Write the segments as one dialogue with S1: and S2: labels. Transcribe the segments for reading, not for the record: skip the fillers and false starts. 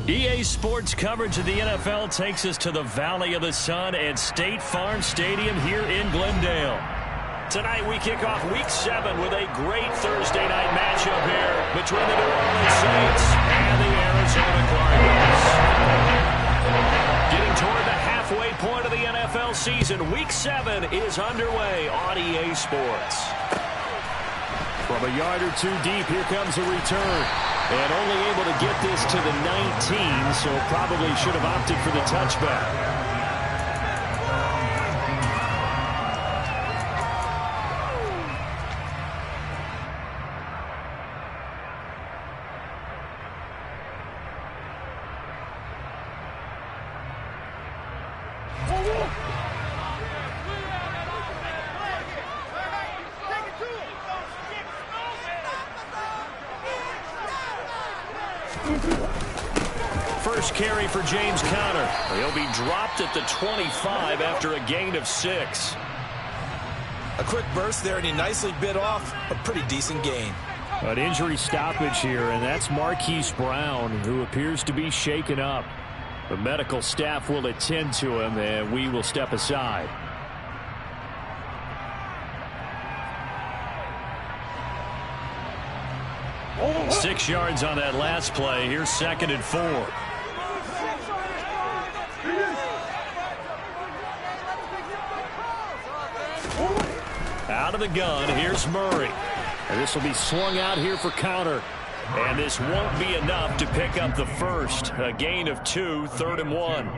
S1: EA Sports coverage of the NFL takes us to the Valley of the Sun and State Farm Stadium here in Glendale. Tonight we kick off Week 7 with a great Thursday night matchup here between the New Orleans Saints and the Arizona Cardinals. Getting toward the halfway point of the NFL season, Week 7 is underway on EA Sports. From a yard or two deep, here comes a return. And only able to get this to the 19, so probably should have opted for the touchback. First carry for James Conner. He'll be dropped at the 25 after a gain of 6.
S2: A quick burst there, and he nicely bit off a pretty decent gain.
S1: An injury stoppage here, and that's Marquise Brown, who appears to be shaken up. The medical staff will attend to him, and we will step aside. Oh. 6 yards on that last play. Here's 2nd and 4. Out of the gun, here's Murray. And this will be swung out here for Conner. And this won't be enough to pick up the first. A gain of 2, 3rd and 1.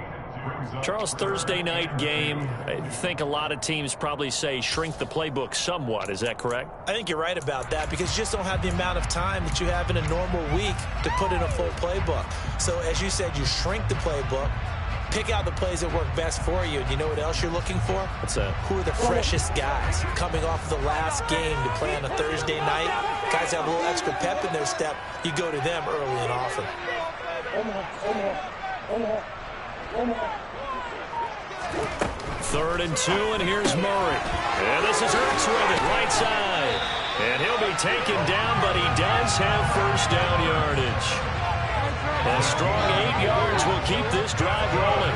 S1: Charles, Thursday night game, I think a lot of teams probably say shrink the playbook somewhat. Is that correct?
S2: I think you're right about that because you just don't have the amount of time that you have in a normal week to put in a full playbook. So as you said, you shrink the playbook, pick out the plays that work best for you. And you know what else you're looking for?
S1: What's that?
S2: Who are the freshest guys coming off the last game to play on a Thursday night? Guys have a little extra pep in their step. You go to them early and often.
S1: 3rd and 2, and here's Murray. And this is Ertz with it, right side. And he'll be taken down, but he does have first down yardage. A strong 8 yards will keep this drive rolling.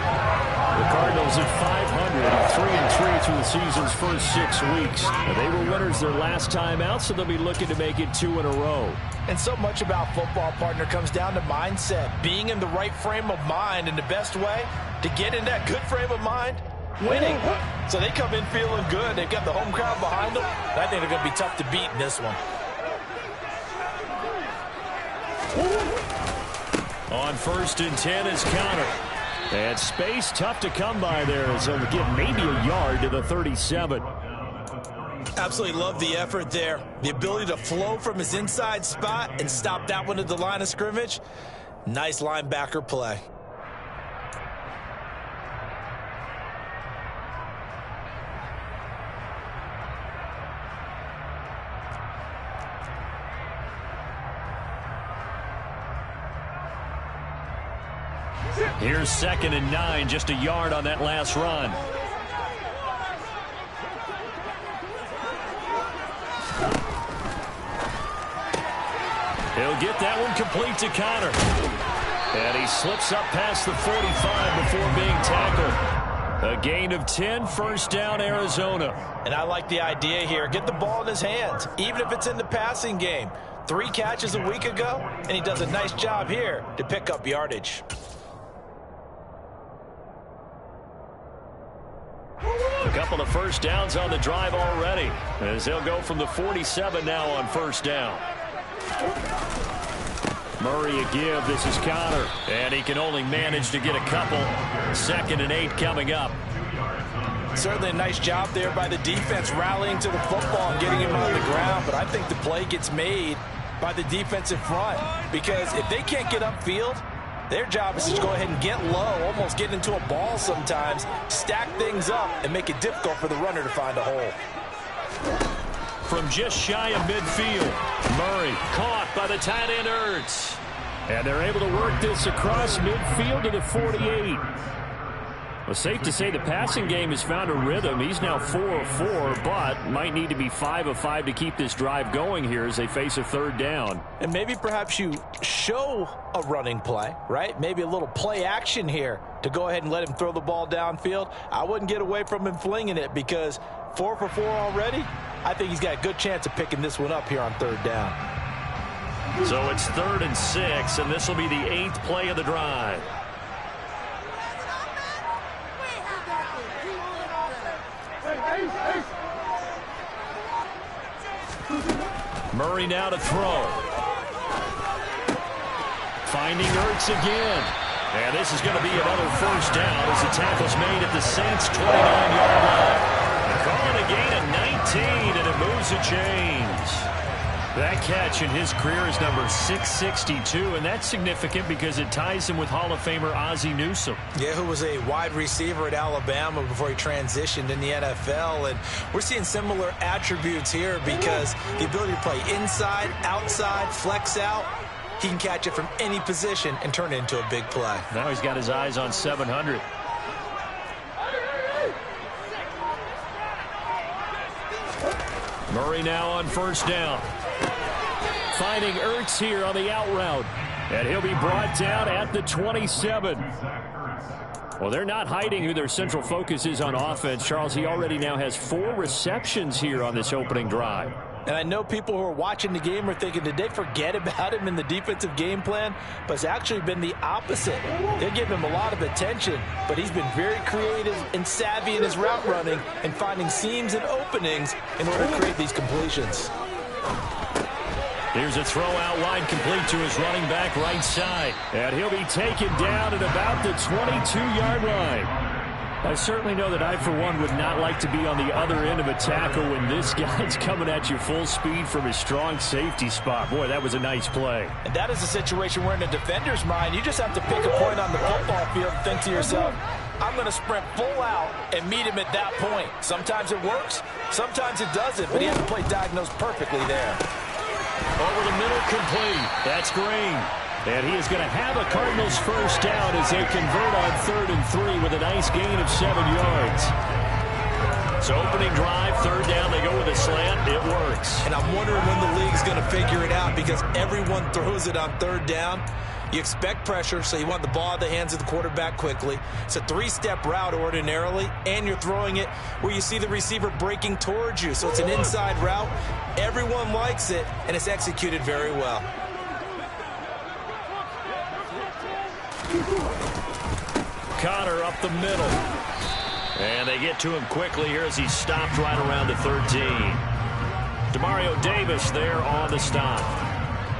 S1: The Cardinals at 500, 3-3 through the season's first 6 weeks. They were winners their last time out, so they'll be looking to make it 2 in a row.
S2: And so much about football, partner, comes down to mindset. Being in the right frame of mind, and the best way to get in that good frame of mind, winning. So they come in feeling good. They've got the home crowd behind them. I think they're going to be tough to beat in this one.
S1: On 1st and 10 is Conner. And space tough to come by there as he'll get maybe a yard to the 37.
S2: Absolutely love the effort there. The ability to flow from his inside spot and stop that one at the line of scrimmage. Nice linebacker play.
S1: Here's 2nd and 9, just a yard on that last run. He'll get that one complete to Conner. And he slips up past the 45 before being tackled. A gain of 10, first down, Arizona.
S2: And I like the idea here. Get the ball in his hands, even if it's in the passing game. 3 catches a week ago, and he does a nice job here to pick up yardage.
S1: A couple of first downs on the drive already, as they'll go from the 47 now on first down. Murray a give. This is Conner, and he can only manage to get a couple. 2nd and 8 coming up.
S2: Certainly a nice job there by the defense rallying to the football and getting him on the ground, but I think the play gets made by the defensive front because if they can't get upfield, their job is to go ahead and get low, almost get into a ball sometimes, stack things up, and make it difficult for the runner to find a hole.
S1: From just shy of midfield, Murray caught by the tight end Ertz. And they're able to work this across midfield to the 48. Well, safe to say the passing game has found a rhythm. He's now 4 of 4, but might need to be 5 of 5 to keep this drive going here as they face a third down.
S2: And maybe perhaps you show a running play, right? Maybe a little play action here to go ahead and let him throw the ball downfield. I wouldn't get away from him flinging it because 4 for 4 already. I think he's got a good chance of picking this one up here on third down.
S1: So it's 3rd and 6, and this will be the 8th play of the drive. Murray now to throw. Finding Ertz again. And this is going to be another first down as the tackle's made at the Saints' 29-yard line. They're calling a gain of 19, and it moves the chains. That catch in his career is number 662, and that's significant because it ties him with Hall of Famer Ozzie Newsome.
S2: Yeah, who was a wide receiver at Alabama before he transitioned in the NFL. And we're seeing similar attributes here because the ability to play inside, outside, flex out, he can catch it from any position and turn it into a big play.
S1: Now he's got his eyes on 700. Murray now on first down. Finding Ertz here on the out route. And he'll be brought down at the 27. Well, they're not hiding who their central focus is on offense. Charles, he already now has 4 receptions here on this opening drive.
S2: And I know people who are watching the game are thinking, did they forget about him in the defensive game plan? But it's actually been the opposite. They're giving him a lot of attention, but he's been very creative and savvy in his route running and finding seams and openings in order to create these completions.
S1: Here's a throw out wide complete to his running back right side. And he'll be taken down at about the 22-yard line. I certainly know that I, for one, would not like to be on the other end of a tackle when this guy's coming at you full speed from his strong safety spot. Boy, that was a nice play.
S2: And that is a situation where in a defender's mind, you just have to pick a point on the football field and think to yourself, I'm going to sprint full out and meet him at that point. Sometimes it works, sometimes it doesn't, but he has to play diagnosed perfectly there.
S1: Over the middle, complete. That's Green. And he is going to have a Cardinals first down as they convert on 3rd and 3 with a nice gain of 7 yards. So opening drive, third down, they go with a slant. It works.
S2: And I'm wondering when the league's going to figure it out because everyone throws it on third down. You expect pressure, so you want the ball in the hands of the quarterback quickly. It's a 3-step route ordinarily, and you're throwing it where you see the receiver breaking towards you. So it's an inside route. Everyone likes it, and it's executed very well.
S1: Connor up the middle. And they get to him quickly here as he's stopped right around the 13. Demario Davis there on the stop.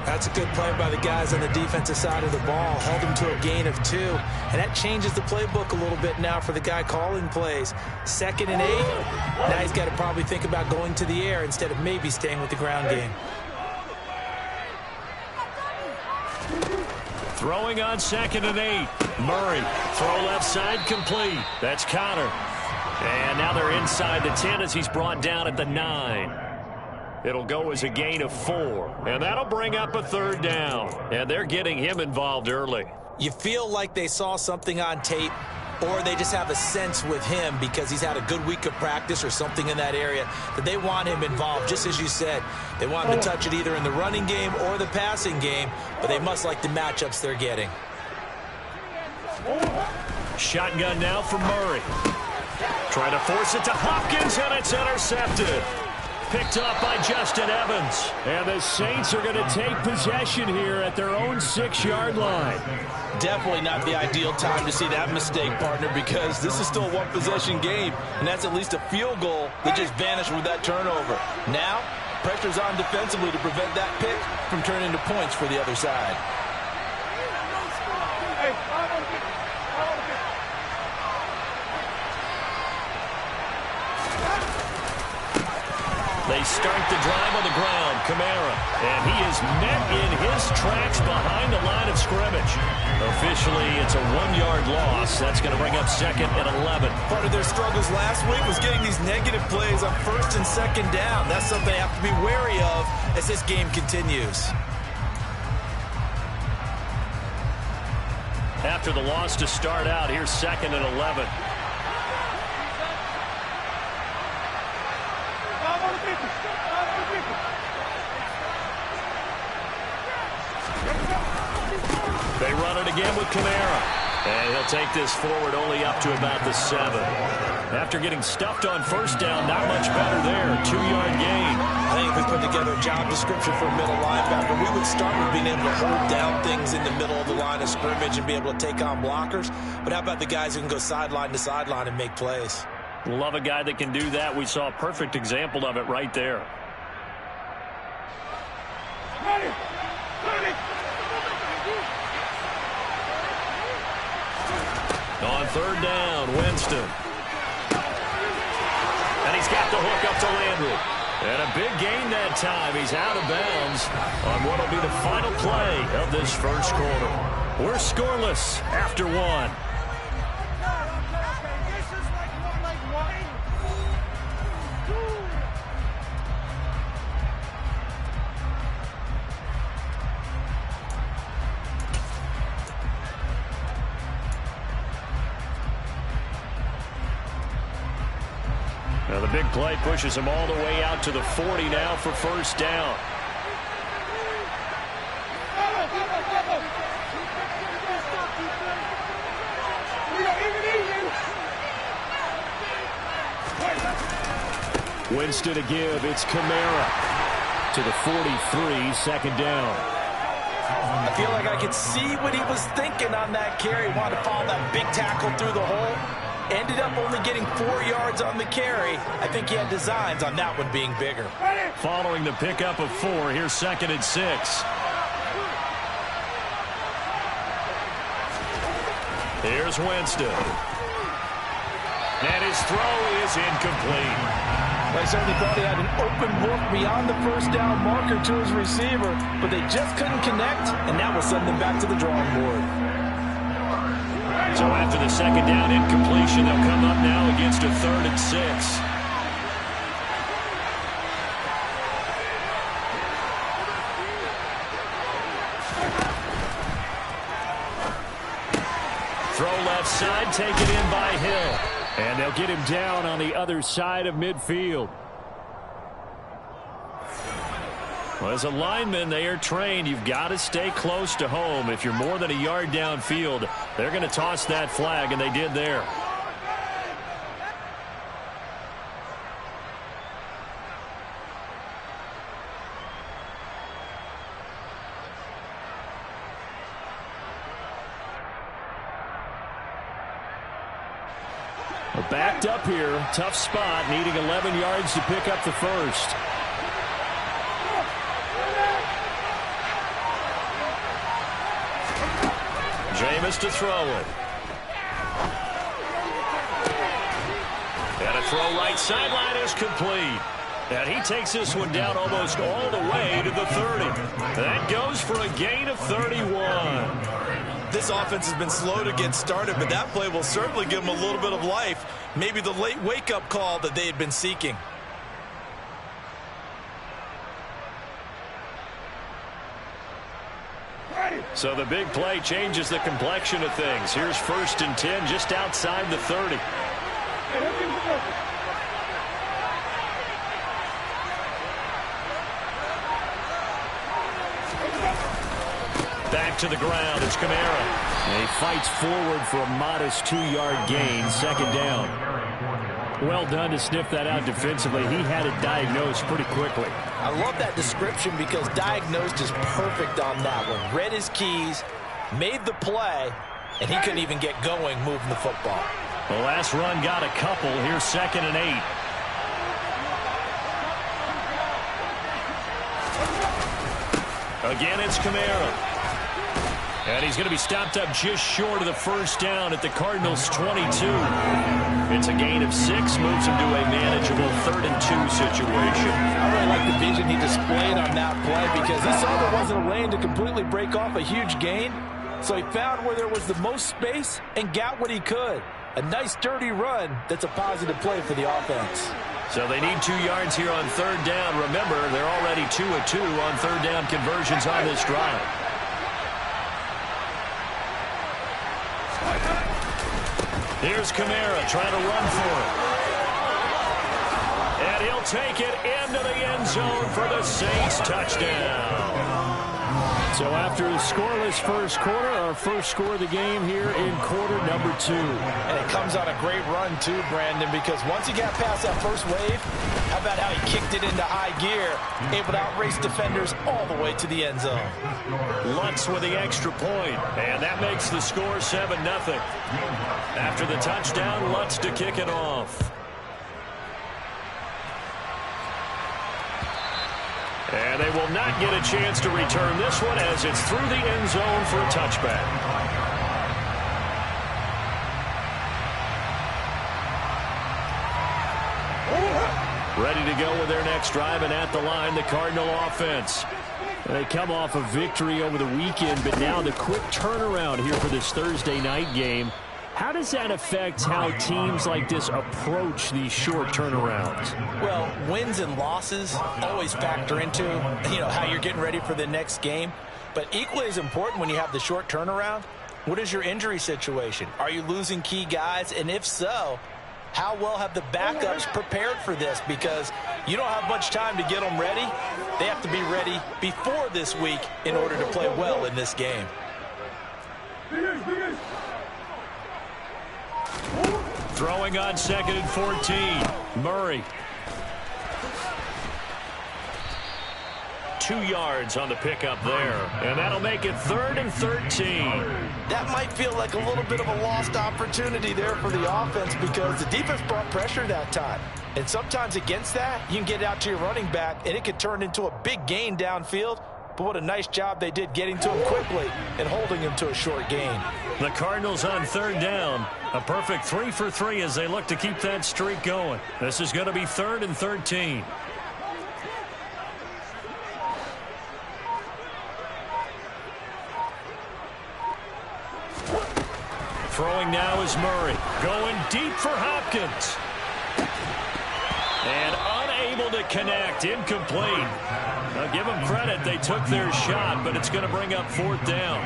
S2: That's a good play by the guys on the defensive side of the ball. Held him to a gain of 2. And that changes the playbook a little bit now for the guy calling plays. 2nd and 8. Now he's got to probably think about going to the air instead of maybe staying with the ground game.
S1: Throwing on 2nd and 8. Murray, throw left side, complete. That's Connor. And now they're inside the 10 as he's brought down at the 9. It'll go as a gain of 4. And that'll bring up a third down. And they're getting him involved early.
S2: You feel like they saw something on tape, or they just have a sense with him because he's had a good week of practice or something in that area that they want him involved, just as you said. They want him to touch it either in the running game or the passing game, but they must like the matchups they're getting.
S1: Shotgun now for Murray. Trying to force it to Hopkins, and it's intercepted. Picked up by Justin Evans. And the Saints are going to take possession here at their own 6-yard line.
S2: Definitely not the ideal time to see that mistake, partner, because this is still a one-possession game, and that's at least a field goal that just vanished with that turnover. Now, pressure's on defensively to prevent that pick from turning into points for the other side.
S1: They start the drive on the ground. Kamara. And he is met in his tracks behind the line of scrimmage. Officially, it's a 1-yard loss. That's going to bring up 2nd and 11.
S2: Part of their struggles last week was getting these negative plays on 1st and 2nd down. That's something they have to be wary of as this game continues.
S1: After the loss to start out, here's 2nd and 11. it again with Kamara. And he'll take this forward only up to about the 7. After getting stuffed on first down, not much better there. 2-yard gain.
S2: I think if we put together a job description for a middle linebacker, we would start with being able to hold down things in the middle of the line of scrimmage and be able to take on blockers. But how about the guys who can go sideline to sideline and make plays?
S1: Love a guy that can do that. We saw a perfect example of it right there. On third down, Winston. And he's got the hook up to Landry. And a big gain that time. He's out of bounds on what will be the final play of this first quarter. We're scoreless after 1. Now the big play pushes him all the way out to the 40 now for first down. Winston to give. It's Kamara to the 43, second down.
S2: I feel like I could see what he was thinking on that carry. Wanted to follow that big tackle through the hole. Ended up only getting 4 yards on the carry. I think he had designs on that one being bigger.
S1: Following the pickup of 4, here's 2nd and 6. Here's Winston. And his throw is incomplete.
S2: I certainly thought he had an open look beyond the first down marker to his receiver, but they just couldn't connect, and that will send them back to the drawing board.
S1: So after the second down incompletion, they'll come up now against a 3rd and 6. Throw left side, taken in by Hill. And they'll get him down on the other side of midfield. Well, as a lineman, they are trained. You've got to stay close to home. If you're more than a yard downfield, they're going to toss that flag, and they did there. Backed up here, tough spot, needing 11 yards to pick up the first. Jameis to throw it. And a throw right sideline is complete. And he takes this one down almost all the way to the 30. That goes for a gain of 31.
S2: This offense has been slow to get started, but that play will certainly give them a little bit of life. Maybe the late wake-up call that they had been seeking.
S1: So the big play changes the complexion of things. Here's 1st and 10 just outside the 30. Back to the ground. It's Kamara. And he fights forward for a modest 2-yard gain. 2nd down. Well done to sniff that out defensively. He had it diagnosed pretty quickly.
S2: I love that description because diagnosed is perfect on that one. Read his keys, made the play, and he couldn't even get going moving the football.
S1: The last run got a couple. Here's 2nd and 8. Again, it's Kamara. And he's going to be stopped up just short of the first down at the Cardinals' 22. It's a gain of 6, moves him to a manageable 3rd and 2 situation.
S2: I really like the vision he displayed on that play because he saw there wasn't a lane to completely break off a huge gain. So he found where there was the most space and got what he could. A nice, dirty run that's a positive play for the offense.
S1: So they need 2 yards here on 3rd down. Remember, they're already 2 of 2 on 3rd down conversions on this drive. Here's Kamara trying to run for it. And he'll take it into the end zone for the Saints touchdown. So after a scoreless first quarter, our first score of the game here in quarter number 2.
S2: And it comes on a great run too, Brandon, because once he got past that first wave, how about how he kicked it into high gear, able to outrace defenders all the way to the end zone.
S1: Lutz with the extra point, and that makes the score 7-0. After the touchdown, Lutz to kick it off. And they will not get a chance to return this one as it's through the end zone for a touchback. Ready to go with their next drive, and at the line, the Cardinal offense. They come off a victory over the weekend, but now the quick turnaround here for this Thursday night game. How does that affect how teams like this approach these short turnarounds?
S2: Well, wins and losses always factor into, how you're getting ready for the next game. But equally as important when you have the short turnaround, what is your injury situation? Are you losing key guys? And if so, how well have the backups prepared for this? Because you don't have much time to get them ready. They have to be ready before this week in order to play well in this game.
S1: Throwing on 2nd and 14. Murray. 2 yards on the pickup there. And that'll make it 3rd and 13.
S2: That might feel like a little bit of a lost opportunity there for the offense because the defense brought pressure that time. And sometimes against that, you can get out to your running back, and it could turn into a big gain downfield. But what a nice job they did getting to him quickly and holding him to a short gain.
S1: The Cardinals on 3rd down. A perfect 3 for 3 as they look to keep that streak going. This is going to be 3rd and 13. Throwing now is Murray. Going deep for Hopkins. And unable to connect. Incomplete. Now give them credit. They took their shot, but it's going to bring up 4th down.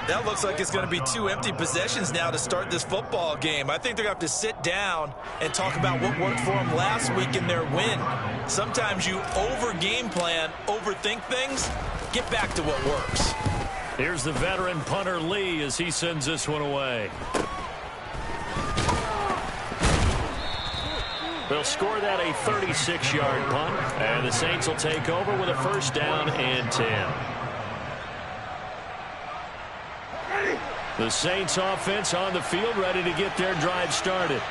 S3: That looks like it's going to be 2 empty possessions now to start this football game. I think they're going to have to sit down and talk about what worked for them last week in their win. Sometimes you over-game plan, overthink things. Get back to what works.
S1: Here's the veteran punter Lee as he sends this one away. They'll score that a 36-yard punt, and the Saints will take over with a 1st down and 10. The Saints offense on the field ready to get their drive started.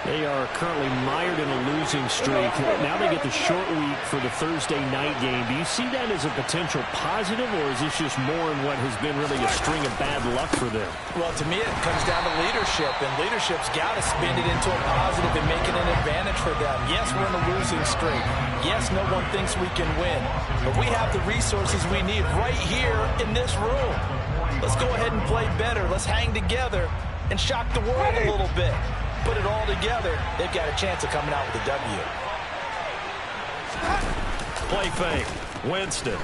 S1: They are currently mired in a losing streak. Now they get the short week for the Thursday night game. Do you see that as a potential positive, or is this just more in what has been really a string of bad luck for them?
S2: Well, to me, it comes down to leadership, and leadership's got to spin it into a positive and make it an advantage for them. Yes, we're in a losing streak. Yes, no one thinks we can win, but we have the resources we need right here in this room. Let's go ahead and play better. Let's hang together and shock the world a little bit. Put it all together, they've got a chance of coming out with a W.
S1: Play fake. Winston.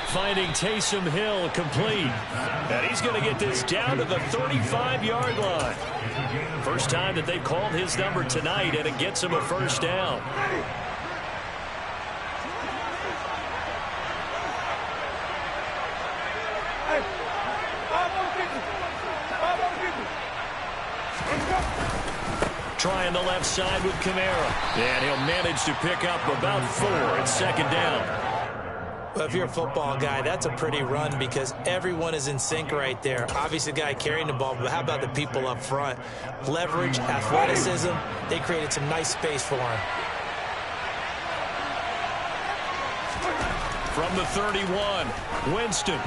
S1: Finding Taysom Hill complete. And he's going to get this down to the 35-yard line. First time that they've called his number tonight, and it gets him a 1st down. Trying the left side with Kamara. And he'll manage to pick up about 4. It's 2nd down.
S3: Well, if you're a football guy, that's a pretty run because everyone is in sync right there. Obviously, the guy carrying the ball, but how about the people up front? Leverage, athleticism, they created some nice space for him.
S1: From the 31, Winston.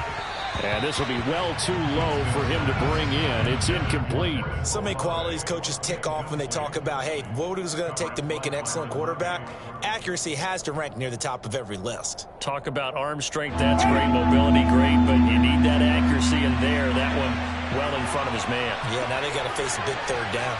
S1: And this will be well too low for him to bring in. It's incomplete.
S3: So many qualities coaches tick off when they talk about, hey, what is it going to take to make an excellent quarterback? Accuracy has to rank near the top of every list.
S1: Talk about arm strength. That's great. Mobility, great. But you need that accuracy in there. That one well in front of his man.
S3: Yeah, now they got to face a big 3rd down.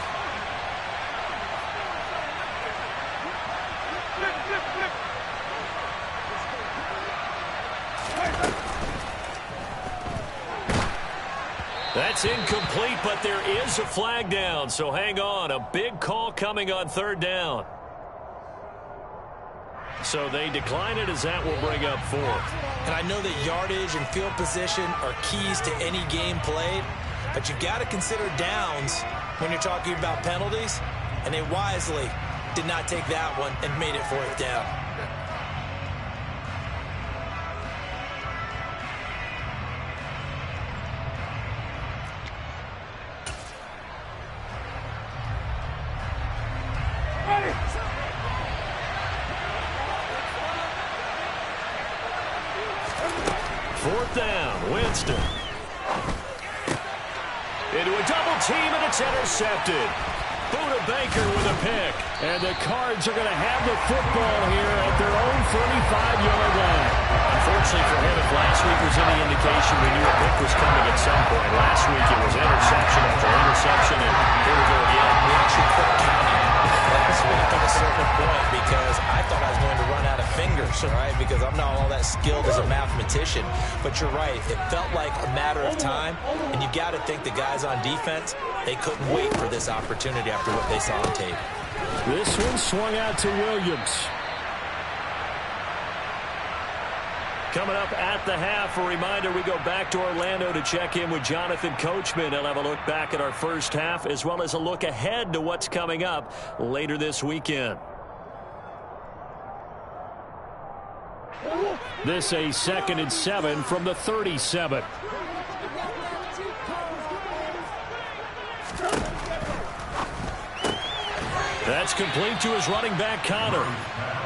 S1: That's incomplete, but there is a flag down, so hang on. A big call coming on 3rd down. So they decline it as that will bring up fourth.
S2: And I know that yardage and field position are keys to any game played, but you got to consider downs when you're talking about penalties, and they wisely did not take that one and made it fourth down.
S1: Fourth down, Winston. Into a double team, and it's intercepted. Buda Baker with a pick. And the Cards are going to have the football here at their own 35-yard line. Unfortunately for him, if last week was any indication, we knew a pick was coming at some point. Last week it was interception after interception, and here we go again.
S2: We actually quit counting last week at a certain point because I thought I was going to run out of fingers, right? Because I'm not all that skilled as a mathematician. But you're right. It felt like a matter of time, and you got to think the guys on defense, they couldn't wait for this opportunity after what they saw on tape.
S1: This one swung out to Williams. Coming up at the half, a reminder, we go back to Orlando to check in with Jonathan Coachman. He'll have a look back at our first half as well as a look ahead to what's coming up later this weekend. This a 2nd and 7 from the 37. That's complete to his running back, Connor.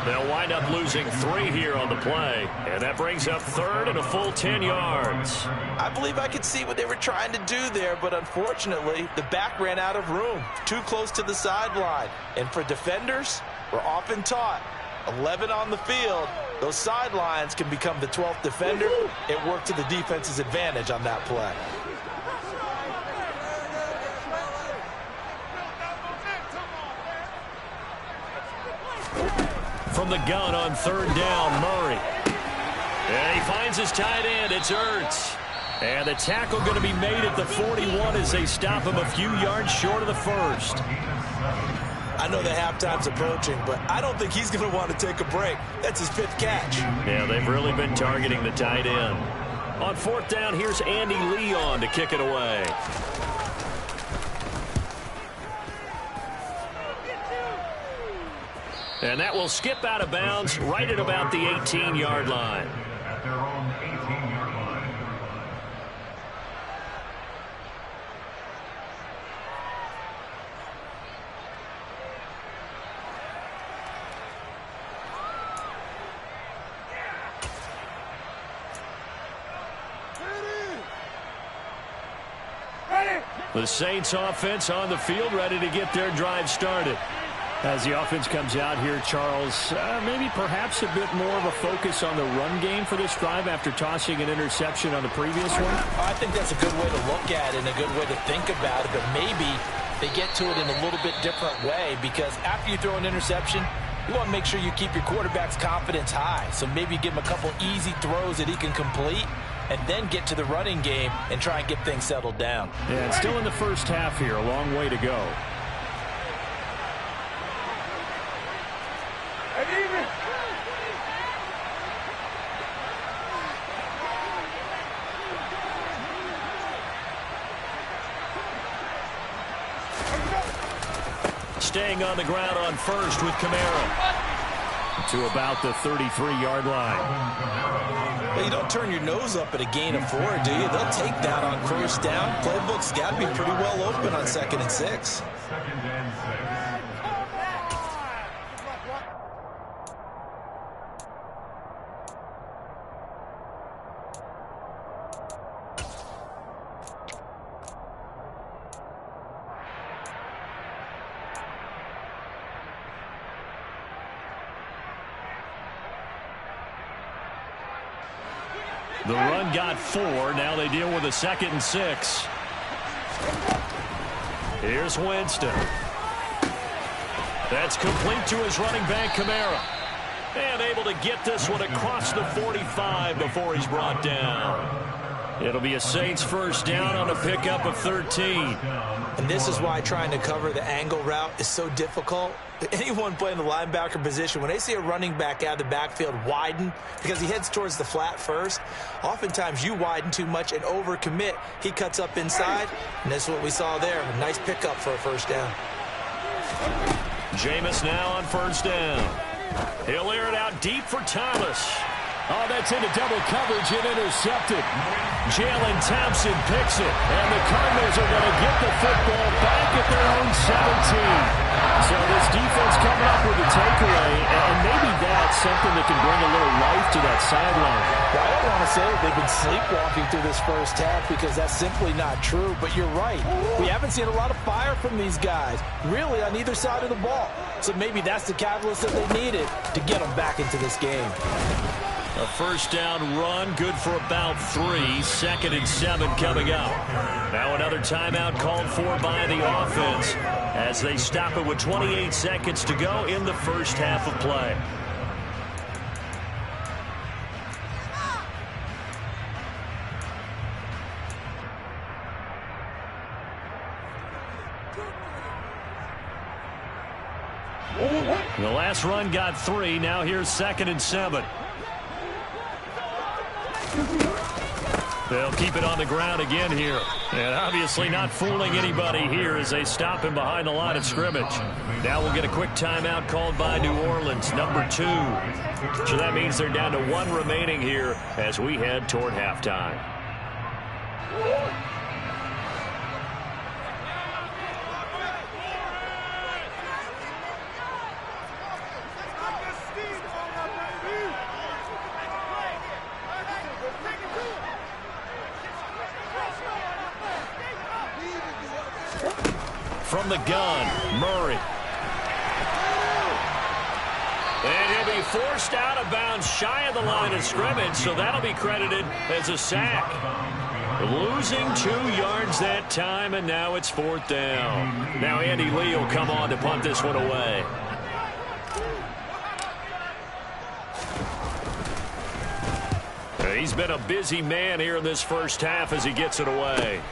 S1: They'll wind up losing 3 here on the play, and that brings up 3rd and a full 10 yards.
S2: I believe I could see what they were trying to do there, but unfortunately, the back ran out of room, too close to the sideline. And for defenders, we're often taught, 11 on the field, those sidelines can become the 12th defender. It worked to the defense's advantage on that play.
S1: From the gun on 3rd down, Murray. And he finds his tight end. It's Ertz. And the tackle going to be made at the 41 as they stop him a few yards short of the first.
S2: I know the halftime's approaching, but I don't think he's going to want to take a break. That's his 5th catch.
S1: Yeah, they've really been targeting the tight end. On 4th down, here's Andy Leon to kick it away. And that will skip out of bounds right at about the 18-yard line.
S4: At their own 18-yard line.
S1: The Saints offense on the field, ready to get their drive started. As the offense comes out here, Charles, maybe perhaps a bit more of a focus on the run game for this drive after tossing an interception on the previous one?
S2: I think that's a good way to look at it and a good way to think about it, but maybe they get to it in a little bit different way because after you throw an interception, you want to make sure you keep your quarterback's confidence high. So maybe give him a couple easy throws that he can complete and then get to the running game and try and get things settled down.
S1: Yeah, it's still in the first half here, a long way to go. Staying on the ground on 1st with Kamara. To about the 33-yard line.
S2: Well, you don't turn your nose up at a gain of 4, do you? They'll take that on 1st down. Playbook's got to be pretty well open on 2nd and 6.
S4: 2nd and 6.
S1: The run got 4. Now they deal with a 2nd and 6. Here's Winston. That's complete to his running back, Kamara. And able to get this one across the 45 before he's brought down. It'll be a Saints first down on a pickup of 13.
S2: And this is why trying to cover the angle route is so difficult. Anyone playing the linebacker position, when they see a running back out of the backfield widen because he heads towards the flat first, oftentimes you widen too much and overcommit. He cuts up inside, and that's what we saw there. A nice pickup for a first down.
S1: Jameis now on first down. He'll air it out deep for Thomas. Oh, that's into double coverage and intercepted. Jalen Thompson picks it, and the Cardinals are going to get the football back at their own 17. So this defense coming up with a takeaway, and maybe that's something that can bring a little life to that sideline.
S2: Well, I don't want to say that they've been sleepwalking through this first half because that's simply not true, but you're right. We haven't seen a lot of fire from these guys, really on either side of the ball. So maybe that's the catalyst that they needed to get them back into this game.
S1: A first down run, good for about 3. 2nd and 7 coming up. Now another timeout called for by the offense as they stop it with 28 seconds to go in the first half of play. The last run got 3. Now here's 2nd and 7. They'll keep it on the ground again here. And obviously not fooling anybody here as they stop him behind the line of scrimmage. Now we'll get a quick timeout called by New Orleans, number 2. So that means they're down to 1 remaining here as we head toward halftime. From the gun, Murray. And he'll be forced out of bounds shy of the line of scrimmage, so that'll be credited as a sack. Losing 2 yards that time, and now it's 4th down. Now Andy Lee will come on to punt this one away. He's been a busy man here in this first half as he gets it away.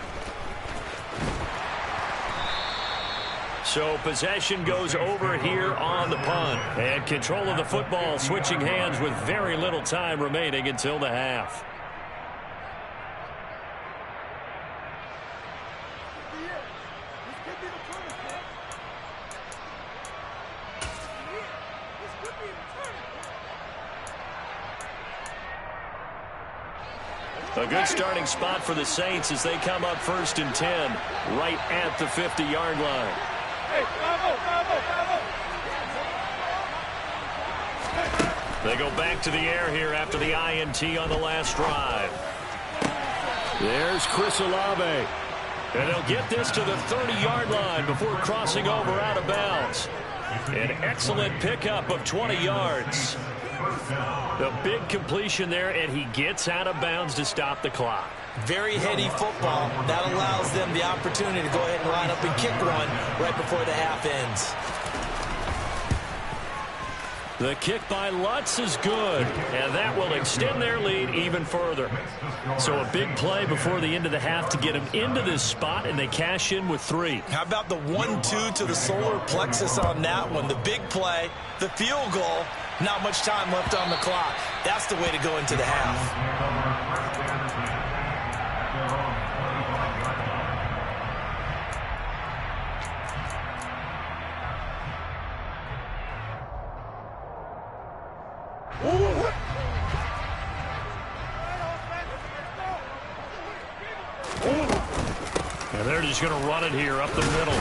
S1: So possession goes over here on the punt. And control of the football switching hands with very little time remaining until the half. A good starting spot for the Saints as they come up 1st and 10 right at the 50-yard line. They go back to the air here after the INT on the last drive. There's Chris Olave. And they'll get this to the 30-yard line before crossing over out of bounds. An excellent pickup of 20 yards. The big completion there, and he gets out of bounds to stop the clock.
S2: Very heady football. That allows them the opportunity to go ahead and line up and kick one right before the half ends.
S1: The kick by Lutz is good, and that will extend their lead even further. So a big play before the end of the half to get them into this spot, and they cash in with 3.
S2: How about the 1-2 to the solar plexus on that one? The big play, the field goal, not much time left on the clock. That's the way to go into the half.
S1: And they're just going to run it here up the middle.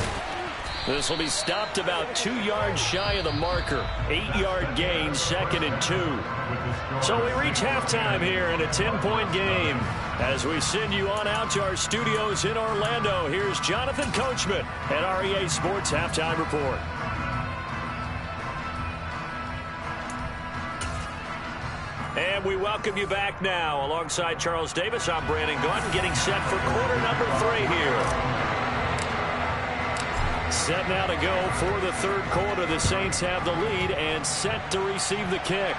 S1: This will be stopped about 2 yards shy of the marker. 8-yard gain, 2nd and 2. So we reach halftime here in a 10-point game. As we send you on out to our studios in Orlando, here's Jonathan Coachman at REA Sports Halftime Report. And we welcome you back now. Alongside Charles Davis, I'm Brandon Gaudin, getting set for quarter number 3 here. Set now to go for the 3rd quarter. The Saints have the lead and set to receive the kick.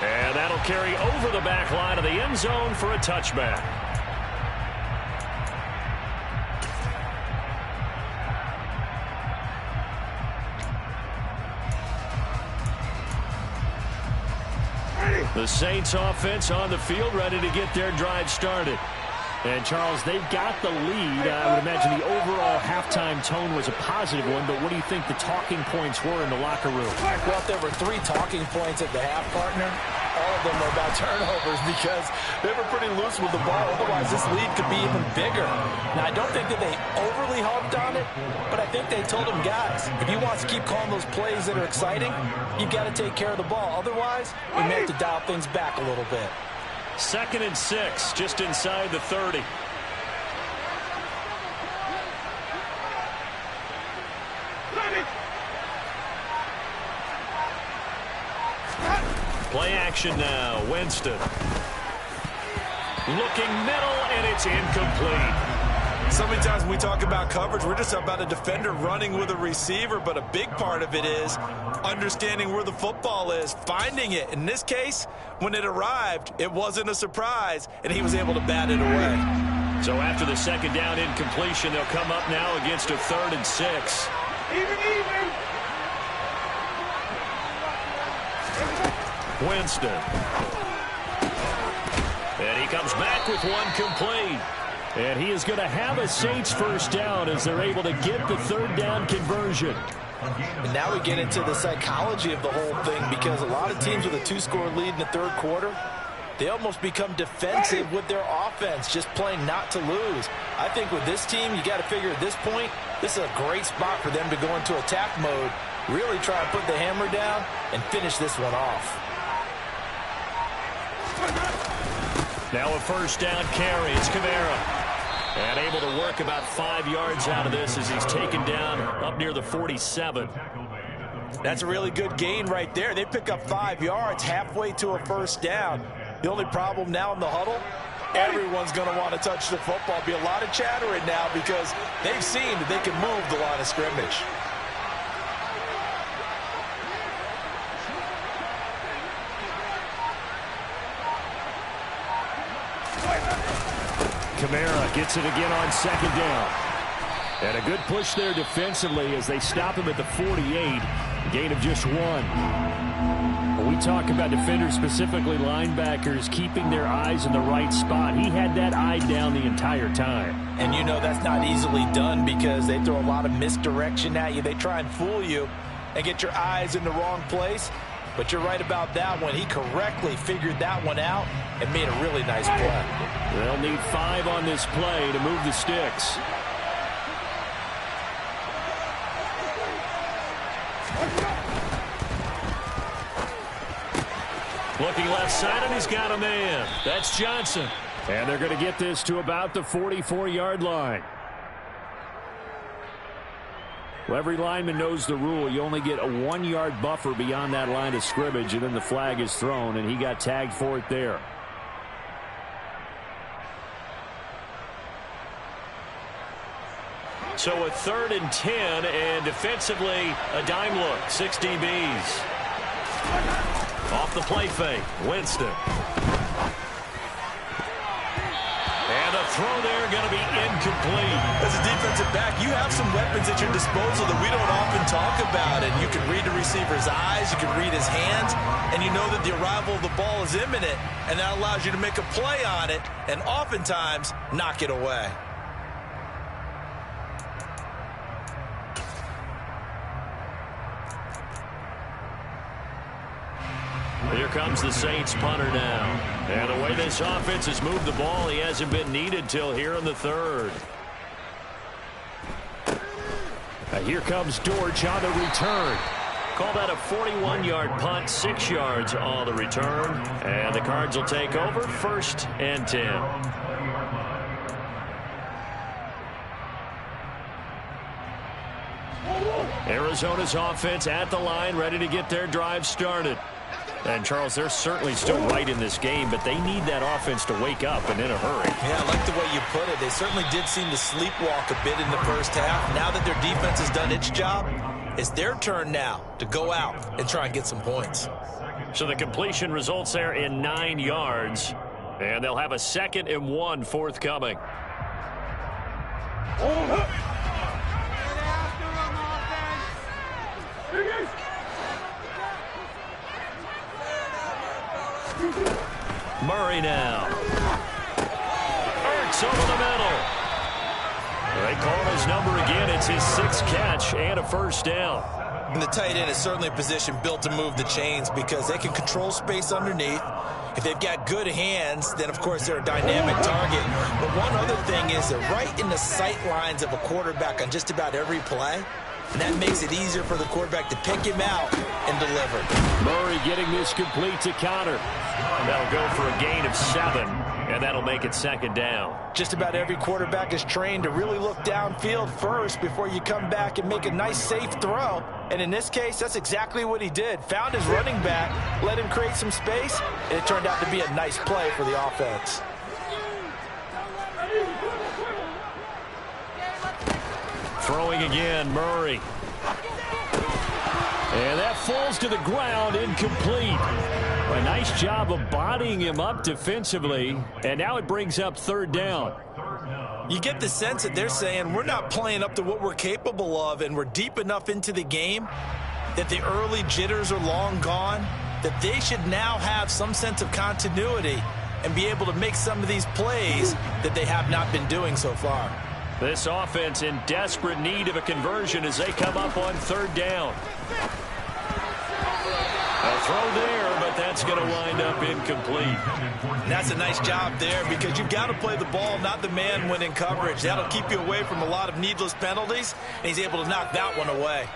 S1: And that'll carry over the back line of the end zone for a touchback. The Saints offense on the field, ready to get their drive started. And, Charles, they've got the lead. I would imagine the overall halftime tone was a positive one, but what do you think the talking points were in the locker room?
S2: Well, if there were 3 talking points at the half, partner, all of them were about turnovers because they were pretty loose with the ball. Otherwise, this lead could be even bigger. Now, I don't think that they overly harped on it, but I think they told them, guys, if you want to keep calling those plays that are exciting, you've got to take care of the ball. Otherwise, we may have to dial things back a little bit.
S1: 2nd and 6, just inside the 30. Play action now. Winston. Looking middle, and it's incomplete.
S3: So many times when we talk about coverage, we're just about a defender running with a receiver, but a big part of it is understanding where the football is, finding it. In this case, when it arrived, it wasn't a surprise, and he was able to bat it away.
S1: So after the 2nd down incompletion, they'll come up now against a 3rd and 6. Winston. And he comes back with one complete. And he is going to have a Saints first down as they're able to get the 3rd down conversion.
S2: And now we get into the psychology of the whole thing because a lot of teams with a 2-score lead in the 3rd quarter, they almost become defensive with their offense, just playing not to lose. I think with this team, you got to figure at this point, this is a great spot for them to go into attack mode, really try and put the hammer down and finish this one off.
S1: Now a 1st down carry. It's Kamara. And able to work about 5 yards out of this as he's taken down up near the 47.
S2: That's a really good gain right there. They pick up 5 yards halfway to a 1st down. The only problem now in the huddle, everyone's going to want to touch the football. Be a lot of chattering now because they've seen that they can move the line of scrimmage.
S1: Kamara gets it again on 2nd down. And a good push there defensively as they stop him at the 48. Gain of just 1. When we talk about defenders, specifically linebackers, keeping their eyes in the right spot, he had that eye down the entire time.
S2: And you know that's not easily done because they throw a lot of misdirection at you. They try and fool you and get your eyes in the wrong place. But you're right about that one. He correctly figured that one out and made a really nice play.
S1: They'll need 5 on this play to move the sticks. Looking left side, and he's got a man. That's Johnson. And they're going to get this to about the 44-yard line. Well, every lineman knows the rule. You only get a 1-yard buffer beyond that line of scrimmage, and then the flag is thrown, and he got tagged for it there. So a 3rd and 10, and defensively, a dime look. 6 DBs. Off the play fake, Winston. And a throw there going to be incomplete.
S3: As a defensive back, you have some weapons at your disposal that we don't often talk about. And you can read the receiver's eyes, you can read his hands, and you know that the arrival of the ball is imminent, and that allows you to make a play on it and oftentimes knock it away.
S1: Here comes the Saints punter now. And the way this offense has moved the ball, he hasn't been needed till here in the 3rd. Here comes Dortch on the return. Call that a 41-yard punt, 6 yards on the return. And the Cards will take over, 1st and 10. Arizona's offense at the line, ready to get their drive started. And, Charles, they're certainly still right in this game, but they need that offense to wake up and in a hurry.
S2: Yeah, I like the way you put it. They certainly did seem to sleepwalk a bit in the 1st half. Now that their defense has done its job, it's their turn now to go out and try and get some points.
S1: So the completion results there in 9 yards. And they'll have a 2nd and 1 forthcoming. Murray now. Ertz over the middle. They call his number again. It's his 6th catch and a first down.
S3: And the tight end is certainly a position built to move the chains because they can control space underneath. If they've got good hands, then, of course, they're a dynamic target. But one other thing is they're right in the sight lines of a quarterback on just about every play. And that makes it easier for the quarterback to pick him out and deliver.
S1: Murray getting this complete to Connor. That'll go for a gain of 7, and that'll make it 2nd down.
S2: Just about every quarterback is trained to really look downfield first before you come back and make a nice, safe throw. And in this case, that's exactly what he did. Found his running back, let him create some space, and it turned out to be a nice play for the offense.
S1: Throwing again, Murray. And that falls to the ground, incomplete. A nice job of bodying him up defensively, and now it brings up 3rd down.
S3: You get the sense that they're saying we're not playing up to what we're capable of, and we're deep enough into the game that the early jitters are long gone, that they should now have some sense of continuity and be able to make some of these plays that they have not been doing so far.
S1: This offense in desperate need of a conversion as they come up on 3rd down. A throw there, but that's going to wind up incomplete.
S3: And that's a nice job there because you've got to play the ball, not the man when in coverage. That'll keep you away from a lot of needless penalties, and he's able to knock that one away.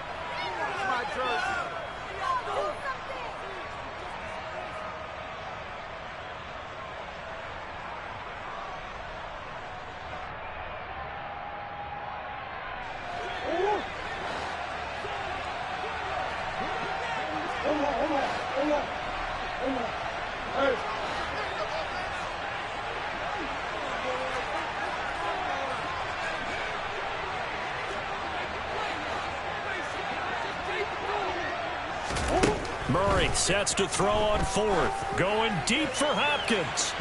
S1: Murray sets to throw on 4th. Going deep for Hopkins.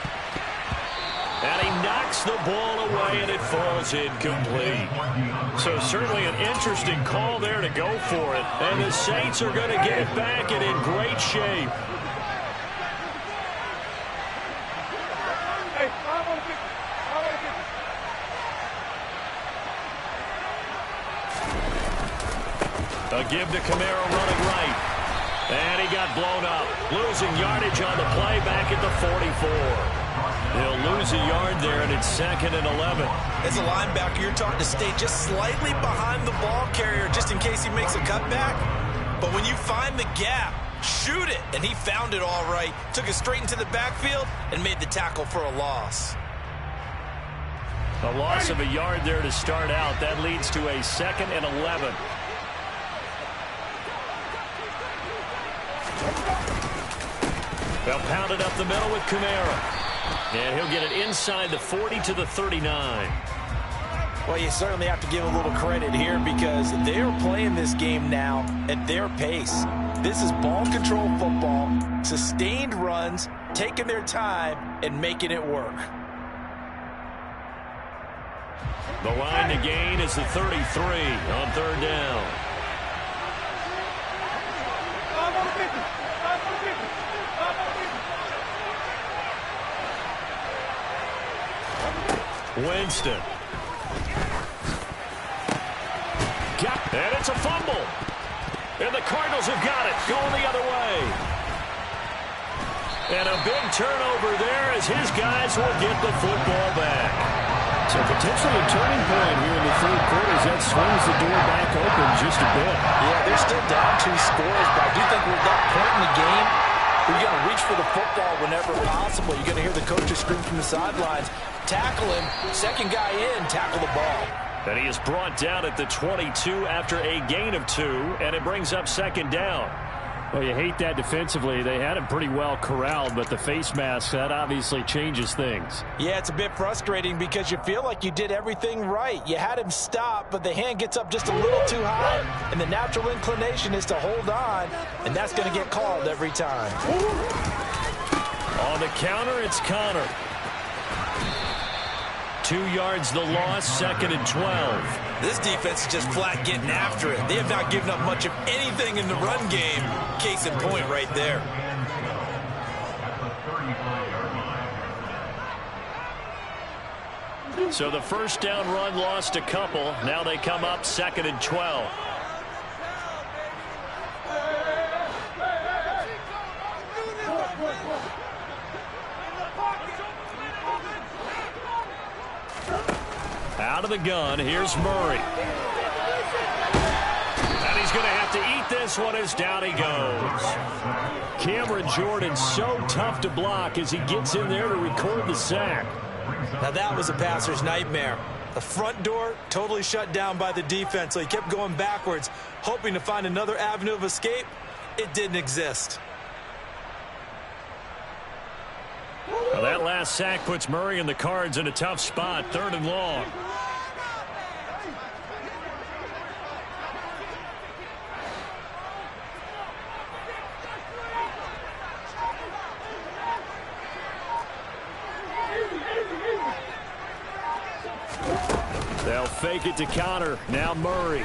S1: And he knocks the ball away, and it falls incomplete. So certainly an interesting call there to go for it. And the Saints are going to get it back and in great shape. A give to Camaro running right. And he got blown up. Losing yardage on the play back at the 44. They'll lose a yard there, and it's 2nd and 11.
S3: As a linebacker, you're taught to stay just slightly behind the ball carrier just in case he makes a cutback. But when you find the gap, shoot it. And he found it all right. Took it straight into the backfield and made the tackle for a loss.
S1: A loss of a yard there to start out. That leads to a 2nd and 11. They'll pound it up the middle with Camara. And he'll get it inside the 40 to the 39.
S2: Well, you certainly have to give a little credit here because they are playing this game now at their pace. This is ball control football, sustained runs, taking their time, and making it work.
S1: The line to gain is the 33 on 3rd down. Winston. And it's a fumble. And the Cardinals have got it. Going the other way. And a big turnover there as his guys will get the football back.
S5: So potentially a turning point here in the 3rd quarter as that swings the door back open just a bit.
S2: Yeah, they're still down 2 scores, but I do think we're at that point in the game where you're going to reach for the football whenever possible. You're going to hear the coaches scream from the sidelines. Tackle him, 2nd guy in, tackle the ball.
S1: And he is brought down at the 22 after a gain of 2, and it brings up 2nd down.
S5: Well, you hate that defensively. They had him pretty well corralled, but the face mask, that obviously changes things.
S2: Yeah, it's a bit frustrating because you feel like you did everything right. You had him stop, but the hand gets up just a little too high, and the natural inclination is to hold on, and that's going to get called every time.
S1: On the counter, it's Connor. 2 yards the loss, 2nd and 12.
S3: This defense is just flat getting after it. They have not given up much of anything in the run game. Case in point right there.
S1: So the first down run lost a couple. Now they come up 2nd and 12. Out of the gun, here's Murray. And he's going to have to eat this one as down he goes. Cameron Jordan so tough to block as he gets in there to record the sack.
S2: Now that was a passer's nightmare. The front door totally shut down by the defense, so he kept going backwards, hoping to find another avenue of escape. It didn't exist.
S1: Well, that last sack puts Murray and the Cards in a tough spot, 3rd and long. They'll fake it to Connor. Now Murray.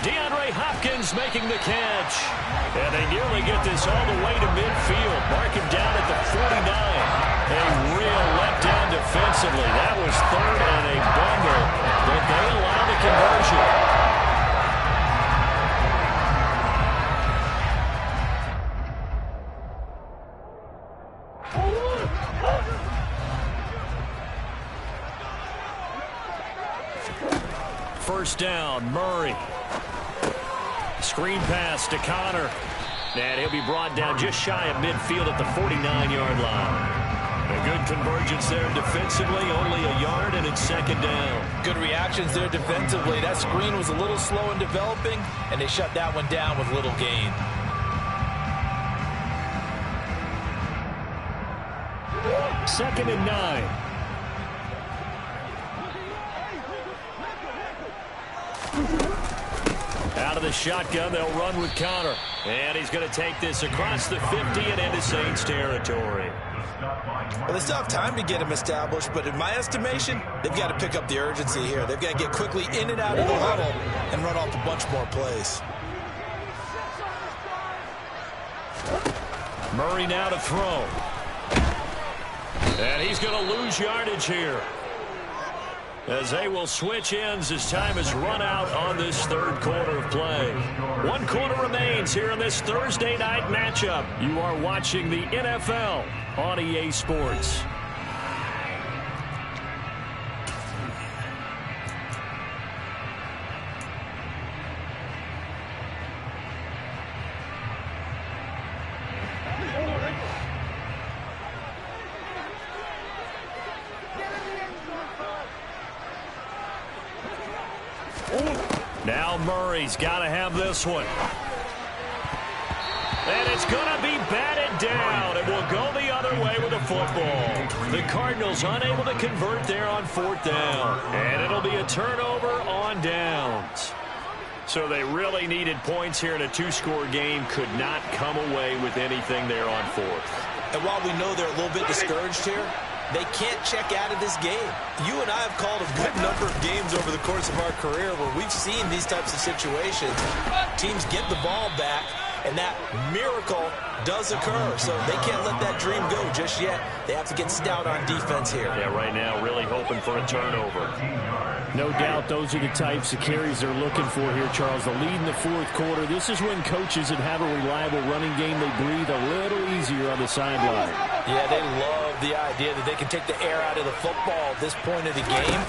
S1: DeAndre Hopkins making the catch. And they nearly get this all the way to midfield. Mark him down at the 49. A real letdown defensively. That was 3rd and a bundle. But they allow the conversion. First down, Murray. Screen pass to Connor. And he'll be brought down just shy of midfield at the 49-yard line. A good convergence there defensively, only a yard, and it's 2nd down.
S2: Good reactions there defensively. That screen was a little slow in developing, and they shut that one down with little gain.
S5: Second and 9.
S1: Out of the shotgun, they'll run with Connor. And he's going to take this across the 50 and into Saints territory.
S3: Well, they still have time to get him established, but in my estimation, they've got to pick up the urgency here. They've got to get quickly in and out of the huddle and run off a bunch more plays.
S1: Murray now to throw. And he's going to lose yardage here, as they will switch ends as time has run out on this 3rd quarter of play. 1 quarter remains here in this Thursday night matchup. You are watching the NFL on EA Sports. Now Murray's got to have this one. And it's going to be batted down. It will go the other way with the football. The Cardinals unable to convert there on 4th down. And it'll be a turnover on downs. So they really needed points here in a 2-score game. Could not come away with anything there on 4th.
S2: And while we know they're a little bit discouraged here, they can't check out of this game. You and I have called a good number of games over the course of our career where we've seen these types of situations. Teams get the ball back, and that miracle does occur. So they can't let that dream go just yet. They have to get stout on defense here.
S1: Yeah, right now really hoping for a turnover.
S5: No doubt those are the types of carries they're looking for here, Charles. The lead in the 4th quarter. This is when coaches that have a reliable running game, they breathe a little easier on the sideline.
S2: Yeah, they love the idea that they can take the air out of the football at this point of the game.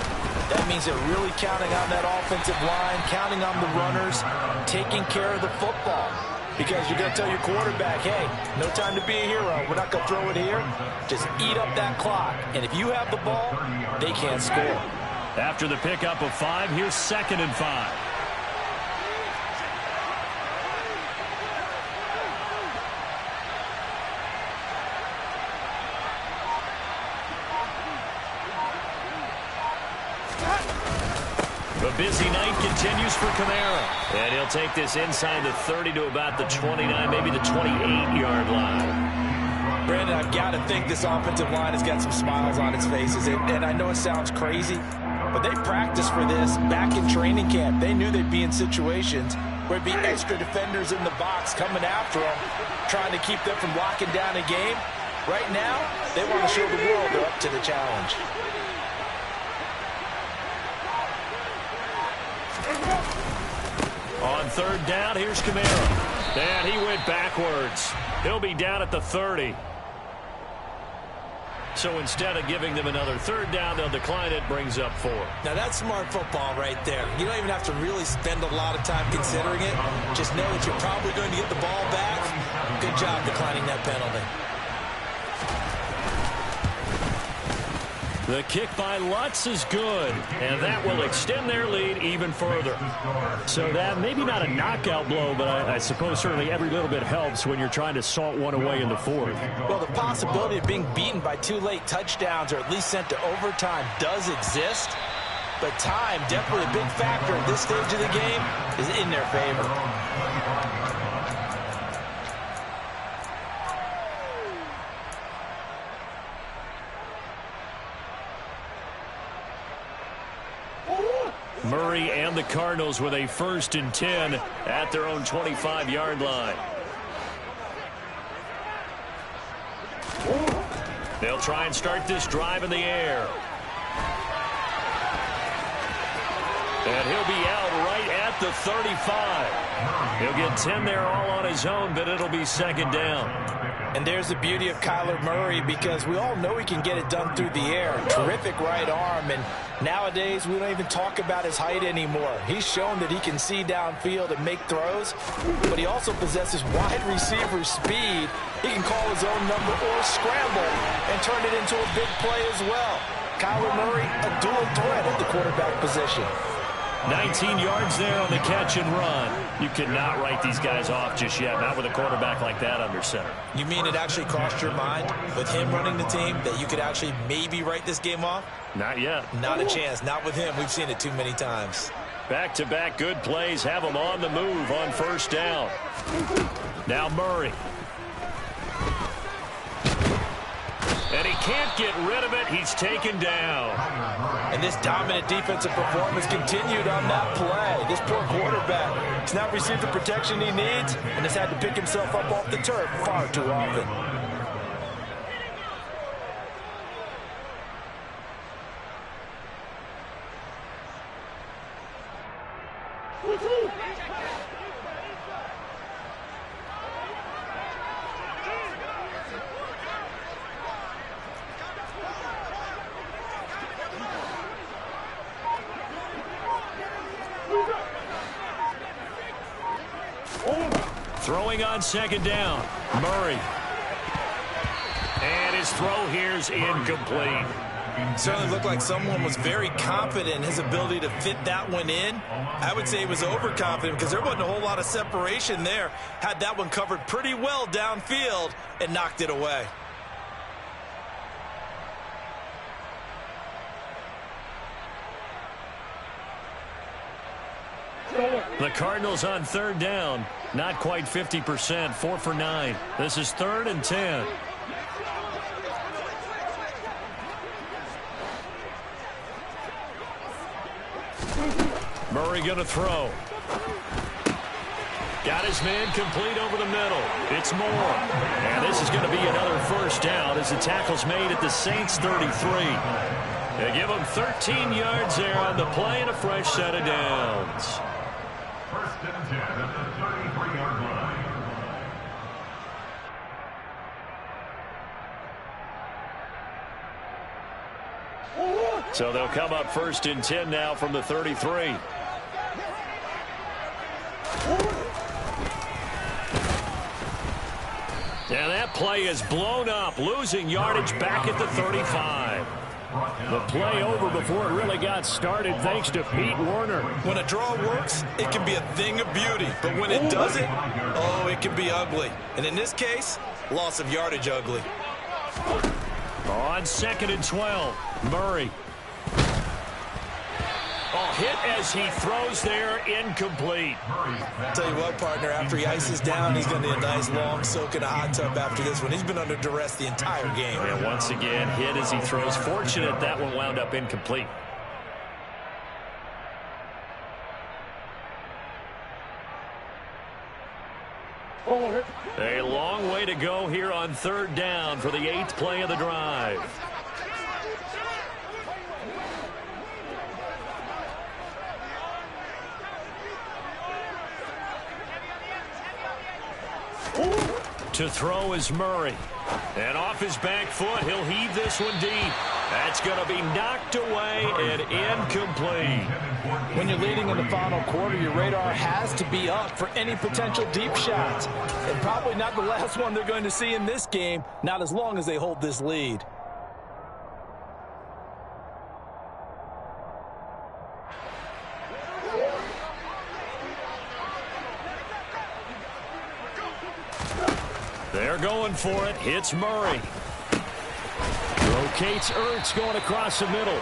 S2: That means they're really counting on that offensive line, counting on the runners, taking care of the football. Because you're going to tell your quarterback, hey, no time to be a hero. We're not going to throw it here. Just eat up that clock. And if you have the ball, they can't score.
S1: After the pickup of 5, here's 2nd and 5. The busy night continues for Kamara. And he'll take this inside the 30 to about the 29, maybe the 28-yard line.
S2: Brandon, I've got to think this offensive line has got some smiles on its faces. And I know it sounds crazy, but they practiced for this back in training camp. They knew they'd be in situations where there'd be extra defenders in the box coming after them, trying to keep them from locking down a game. Right now, they want to show the world they're up to the challenge.
S1: On third down, here's Kamara. And he went backwards. He'll be down at the 30. So instead of giving them another third down, they'll decline it, brings up 4.
S3: Now that's smart football right there. You don't even have to really spend a lot of time considering it. Just know that you're probably going to get the ball back. Good job declining that penalty.
S1: The kick by Lutz is good, and that will extend their lead even further.
S5: So that maybe not a knockout blow, but I suppose certainly every little bit helps when you're trying to salt one away in the fourth.
S2: Well, the possibility of being beaten by 2 late touchdowns or at least sent to overtime does exist, but time, definitely a big factor at this stage of the game, is in their favor.
S1: Murray and the Cardinals with a 1st and 10 at their own 25-yard line. They'll try and start this drive in the air. And he'll be out right at the 35. He'll get 10 there all on his own, but it'll be 2nd down.
S2: And there's the beauty of Kyler Murray, because we all know he can get it done through the air. Terrific right arm, and nowadays we don't even talk about his height anymore. He's shown that he can see downfield and make throws, but he also possesses wide receiver speed. He can call his own number or scramble and turn it into a big play as well. Kyler Murray, a dual threat at the quarterback position.
S1: 19 yards there on the catch and run. You cannot write these guys off just yet, not with a quarterback like that under center.
S3: You mean it actually crossed your mind with him running the team that you could actually maybe write this game off?
S1: Not yet.
S3: Not a chance. Not with him. We've seen it too many times.
S1: Back-to-back good plays have them on the move on 1st down. Now Murray. And he can't get rid of it. He's taken down.
S2: And this dominant defensive performance continued on that play. This poor quarterback has not received the protection he needs and has had to pick himself up off the turf far too often.
S1: Throwing on 2nd down, Murray. And his throw here's incomplete.
S3: Certainly looked like someone was very confident in his ability to fit that one in. I would say he was overconfident because there wasn't a whole lot of separation there. Had that one covered pretty well downfield and knocked it away.
S1: The Cardinals on 3rd down. Not quite 50%. 4 for 9. This is 3rd and 10. Murray going to throw. Got his man complete over the middle. It's Moore. And this is going to be another 1st down as the tackle's made at the Saints 33. They give them 13 yards there on the play and a fresh set of downs.
S4: 1st and 10 at the 33-yard line.
S1: So they'll come up 1st and 10 now from the 33. And that play is blown up, losing yardage back at the 35.
S5: The play over before it really got started, thanks to Pete Werner.
S3: When a draw works, it can be a thing of beauty. But when it doesn't, oh, it can be ugly. And in this case, loss of yardage ugly.
S1: On 2nd and 12, Murray. Oh, hit as he throws there, incomplete.
S3: Tell you what, partner, after he ices down, he's going to need a nice long soak in a hot tub after this one. He's been under duress the entire game.
S1: And once again, hit as he throws. Fortunate that one wound up incomplete. A long way to go here on third down for the 8th play of the drive. To throw is Murray. And off his back foot, he'll heave this one deep. That's going to be knocked away and incomplete.
S2: When you're leading in the final quarter, your radar has to be up for any potential deep shots. And probably not the last one they're going to see in this game, not as long as they hold this lead.
S1: They're going for it. Hits Murray. Rotates Ertz going across the middle.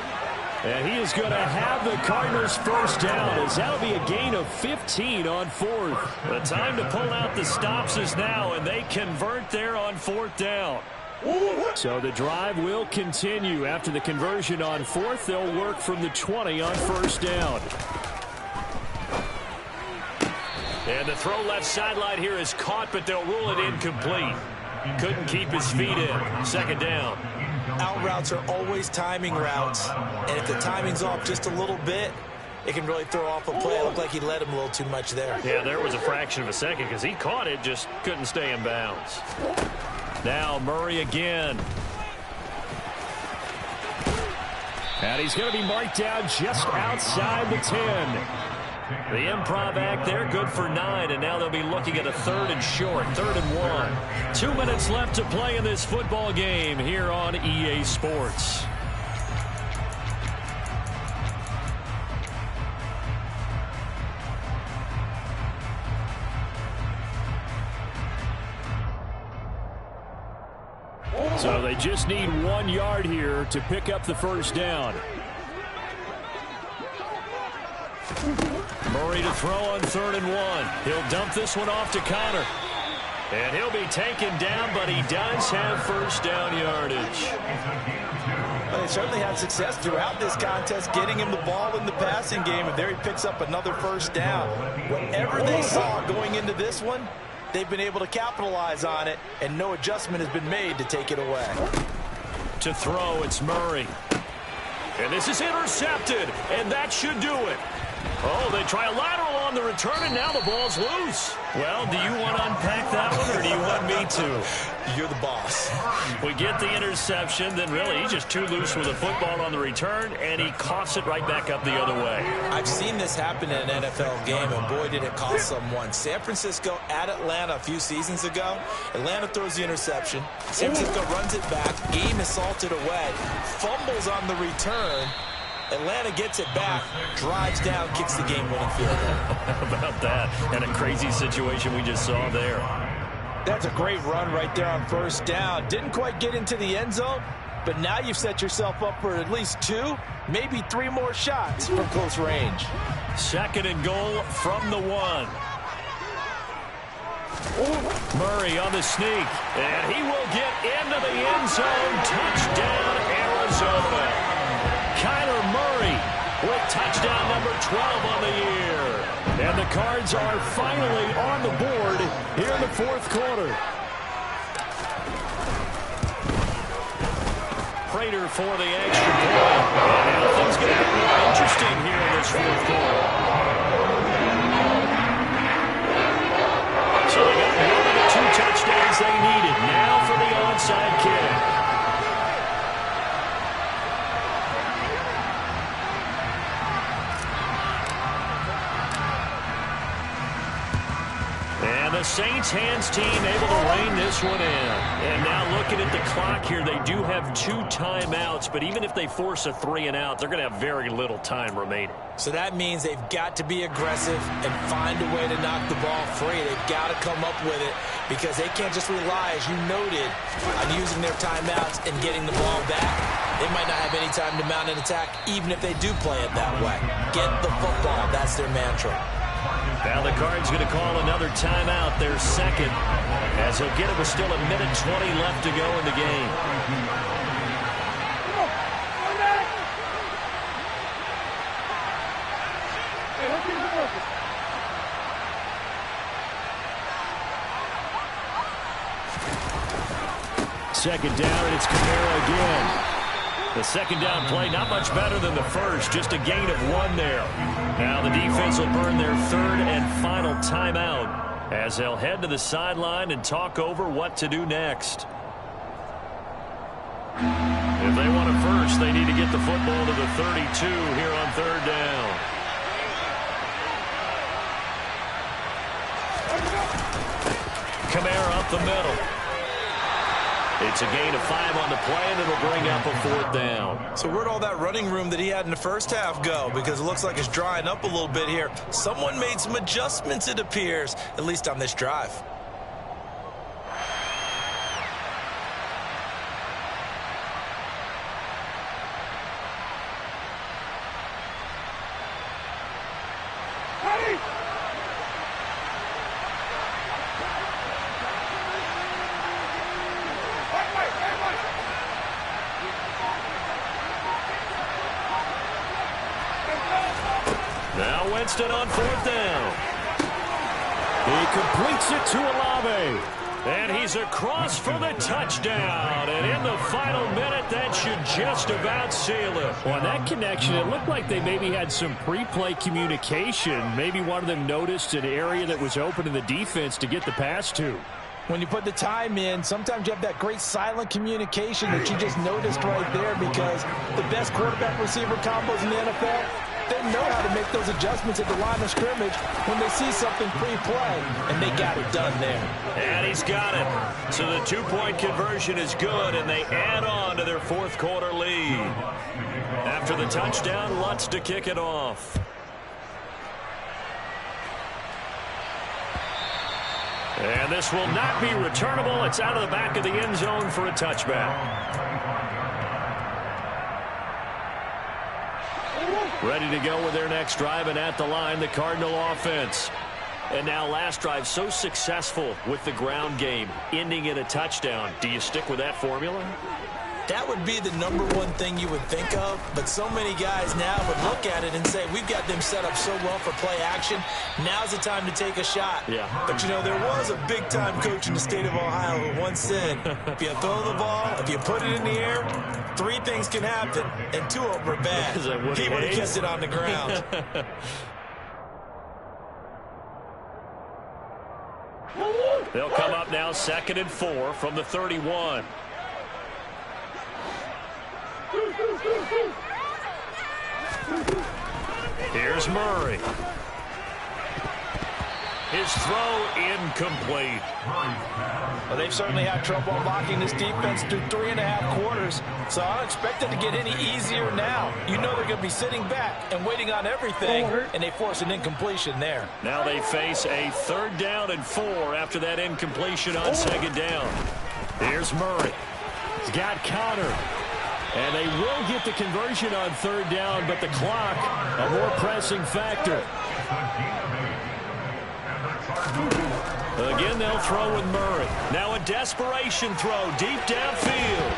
S1: And he is going to have the Cardinals first down, as that'll be a gain of 15 on 4th. The time to pull out the stops is now, and they convert there on 4th down. So the drive will continue. After the conversion on 4th, they'll work from the 20 on first down. And the throw left sideline here is caught, but they'll rule it incomplete. Couldn't keep his feet in. Second down.
S3: Out routes are always timing routes, and if the timing's off just a little bit, it can really throw off a play. It looked like he led him a little too much there.
S1: Yeah, there was a fraction of a second because he caught it, just couldn't stay in bounds. Now Murray again. And he's going to be marked down just outside the 10. The improv act there, good for 9, and now they'll be looking at a 3rd and short, 3rd and 1. 2 minutes left to play in this football game here on EA Sports. So they just need 1 yard here to pick up the first down. Murray to throw on 3rd and 1. He'll dump this one off to Connor. And he'll be taken down, but he does have first down yardage.
S2: Well, they certainly had success throughout this contest, getting him the ball in the passing game, and there he picks up another first down. Whatever they saw going into this one, they've been able to capitalize on it, and no adjustment has been made to take it away.
S1: To throw, it's Murray. And this is intercepted, and that should do it. Oh, they try a lateral on the return, and now the ball's loose. Well, do you want to unpack that one, or do you want me to?
S3: You're the boss.
S1: We get the interception, then really he's just too loose with the football on the return, and he coughs it right back up the other way.
S3: I've seen this happen in an NFL game, and boy, did it cost someone. San Francisco at Atlanta a few seasons ago. Atlanta throws the interception. San Francisco runs it back. Game is salted away. Fumbles on the return. Atlanta gets it back, drives down, kicks the game-winning field goal.
S1: How about that? And a crazy situation we just saw there.
S2: That's a great run right there on first down. Didn't quite get into the end zone, but now you've set yourself up for at least 2, maybe 3 more shots from close range.
S1: 2nd and goal from the 1. Murray on the sneak, and he will get into the end zone. Touchdown, Arizona. Kyler Murray with touchdown number 12 on the year. And the Cards are finally on the board here in the 4th quarter. Prater for the extra point. And now things get a bit more interesting here in this 4th quarter. So they got one of the 2 touchdowns they needed. Now for the onside kick. Saints hands team able to rein this one in. And now looking at the clock here, they do have 2 timeouts, but even if they force a 3 and out, they're going to have very little time remaining.
S2: So that means they've got to be aggressive and find a way to knock the ball free. They've got to come up with it because they can't just rely, as you noted, on using their timeouts and getting the ball back. They might not have any time to mount an attack, even if they do play it that way. Get the football. That's their mantra.
S1: Now the Cards going to call another timeout, their second, as he'll get it with still 1:20 left to go in the game.
S5: Second down, and it's Kamara again. The second down play, not much better than the first, just a gain of 1 there. Now the defense will burn their 3rd and final timeout as they'll head to the sideline and talk over what to do next. If they want it first, they need to get the football to the 32 here on 3rd down. Kamara up the middle. It's a gain of 5 on the play, and it'll bring up a 4th down.
S3: So where'd all that running room that he had in the first half go? Because it looks like it's drying up a little bit here. Someone made some adjustments, it appears, at least on this drive.
S1: Now Winston on 4th down.
S5: He completes it to Olave.
S1: And he's across for the touchdown. And in the final minute, that should just about seal it.
S5: On that connection, it looked like they maybe had some pre-play communication. Maybe one of them noticed an area that was open in the defense to get the pass to.
S2: When you put the time in, sometimes you have that great silent communication that you just noticed right there, because the best quarterback-receiver combos in the NFL, they know how to make those adjustments at the line of scrimmage when they see something pre-play, and they got it done there.
S1: And he's got it. So the 2-point conversion is good, and they add on to their 4th quarter lead. After the touchdown, Lutz to kick it off. And this will not be returnable. It's out of the back of the end zone for a touchback. Ready to go with their next drive, and at the line, the Cardinal offense. And now last drive so successful with the ground game, ending in a touchdown. Do you stick with that formula?
S2: That would be the #1 thing you would think of, but so many guys now would look at it and say, we've got them set up so well for play action. Now's the time to take a shot.
S1: Yeah.
S2: But, you know, there was a big-time coach in the state of Ohio who once said, if you throw the ball, if you put it in the air, 3 things can happen, and 2 of them are bad. He would have kept it on the ground.
S1: They'll come up now 2nd and 4 from the 31. Here's Murray. His throw incomplete.
S2: Well, they've certainly had trouble unlocking this defense through 3.5 quarters, so I don't expect it to get any easier now. You know they're going to be sitting back and waiting on everything, and they force an incompletion there.
S1: Now they face a 3rd down and 4 after that incompletion on 2nd down. Here's Murray.
S5: He's got Connor. And they will get the conversion on 3rd down, but the clock, a more pressing factor.
S1: Again, they'll throw with Murray. Now a desperation throw deep downfield.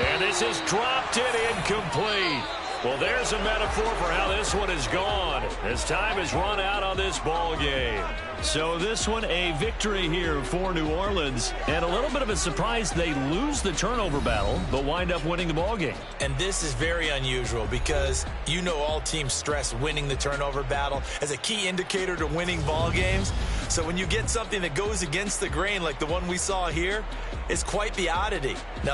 S1: And this is dropped in incomplete. Well, there's a metaphor for how this one is gone as time has run out on this ball game. So this one a victory here for New Orleans, and a little bit of a surprise they lose the turnover battle but wind up winning the ball game.
S2: And this is very unusual because you know all teams stress winning the turnover battle as a key indicator to winning ball games. So when you get something that goes against the grain like the one we saw here, it's quite the oddity. Now